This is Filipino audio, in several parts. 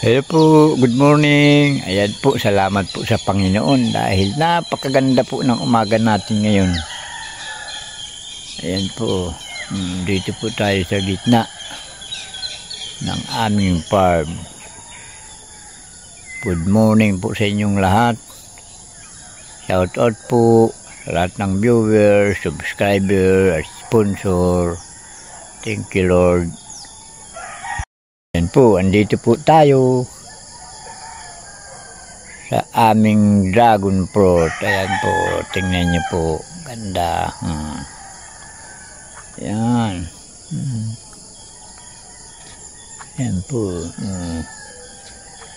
Hello po, good morning. Ayan po, salamat po sa Panginoon dahil napakaganda po ng umaga natin ngayon. Ayan po, dito po tayo sa gitna ng aming farm. Good morning po sa inyong lahat. Shout out po sa lahat ng viewers, subscriber, at sponsor. Thank you Lord. Ayan po, andito po tayo sa aming dragon fruit. Ayan po, tingnan nyo po, ganda. Ayan. Ayan po.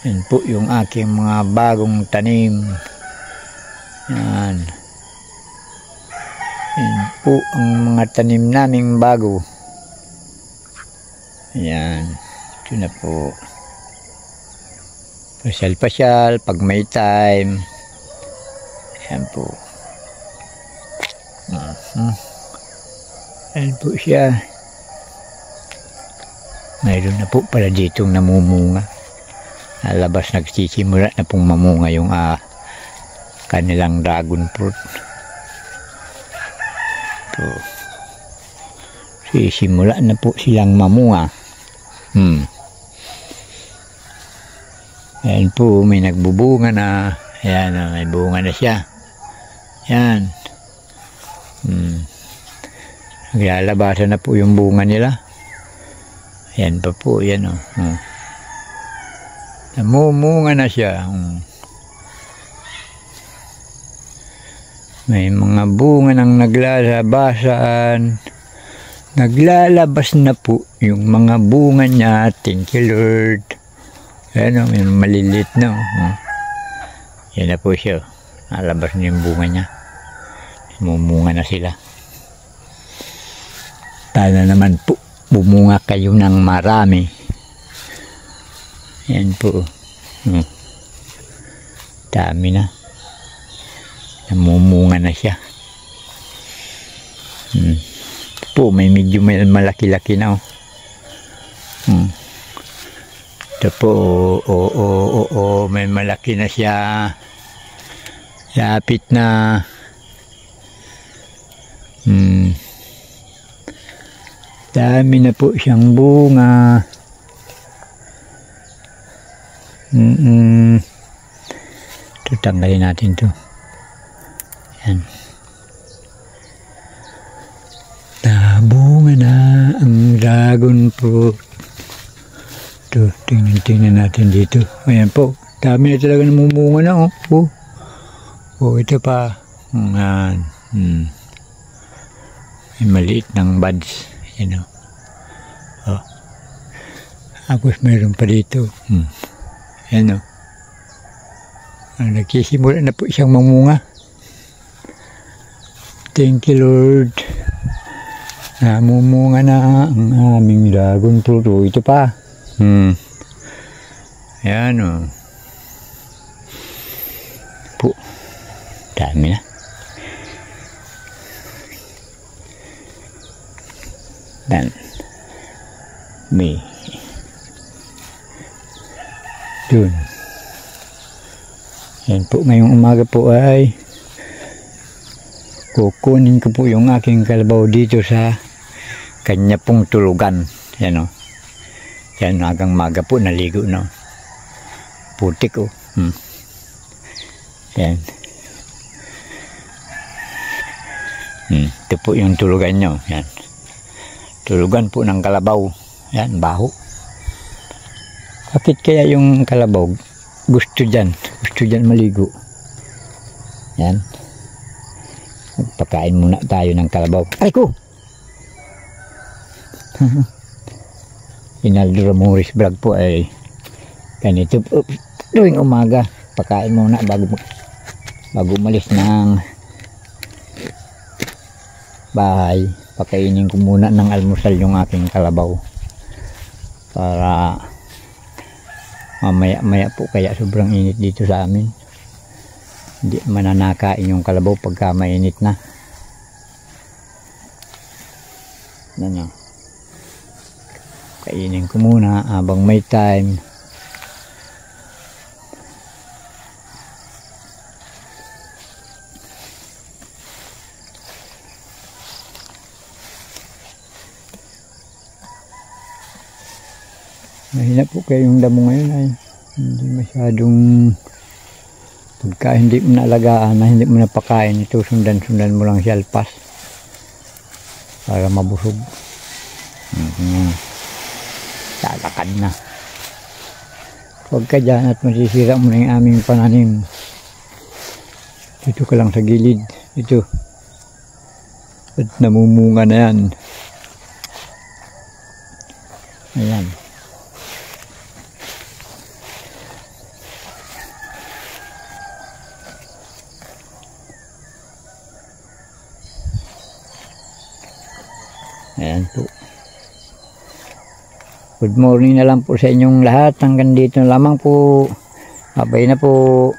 Ayan po yung aking mga bagong tanim. Ayan. Ayan po ang mga tanim naming bago. Ayan. Ito na po. Pasyal-pasyal pag may time. Ayan po. Ayan po siya. Mayroon na po pala ditong namumunga. Alabas nagsisimula na pong mamunga yung kanilang dragon fruit. Ito. Sisimula na po silang mamunga. Ayan po, may nagbubunga na. Ayan, may bunga na siya. Ayan. Naglalabasan na po yung bunga nila. Ayan pa po, ayan o. Namumunga na siya. May mga bunga nang naglalabasan. Naglalabas na po yung mga bunga niya. Thank you Lord. Ayan o, may malilit na. Yan na po siya. Nalabas na yung bunga niya. Mumunga na sila. Sana naman po bumunga kayo ng marami. Yan po. Dami na. Namumunga na siya. Po, may medyo malaki-laki na. Ito po, may malaki na siya. Lapit na. Dami na po siyang bunga. Ito, tanggalin natin to. Yan. Nabunga na ang dragon fruit. Ito, tingnan natin dito. Ayan po, dami na talaga namumunga na. Ito pa. Ayan. May maliit ng buds. Ayan o. Tapos mayroon pa dito. Ayan o. Nagsisimula na po siyang mamunga. Thank you Lord. Namumunga na ang aming dragon fruit. Ito pa. Ayan o. Po. Dami na. Dan. May. Dun. Ayan po. Ngayong umaga po ay kukunin ko po yung aking kalabaw dito sa kanya pong tulugan. Yan o. Yan, hanggang maga po naligo na. Putik o. Yan. Ito po yung tulugan nyo. Yan. Tulugan po ng kalabaw. Yan, baho. Bakit kaya yung kalabaw gusto dyan maligo? Yan. Pagkain muna tayo ng kalabaw. Ay ko! Inaldo Ramoris vlog po ay ganito tuwing umaga. Pagkain muna bago umalis ng bahay. Pakainin ko muna ng almusal yung aking kalabaw. Para mamaya po, kaya sobrang init dito sa amin. Hindi mananakain yung kalabaw pagka mainit na. Kainin ko muna habang may time. Mahina po kayo yung damo ngayon ay hindi masyadong pagka hindi mo naalagaan na hindi mo napakain ito, sundan-sundan mo lang si alpas para mabusog. Talakad na. Huwag ka dyan at masisira mo na yung aming pananim. Dito ka lang sa gilid. Dito. At namumunga na yan. Ayan. Ayan po. Good morning na lang po sa inyong lahat. Hanggang dito na lamang po. Abay na po.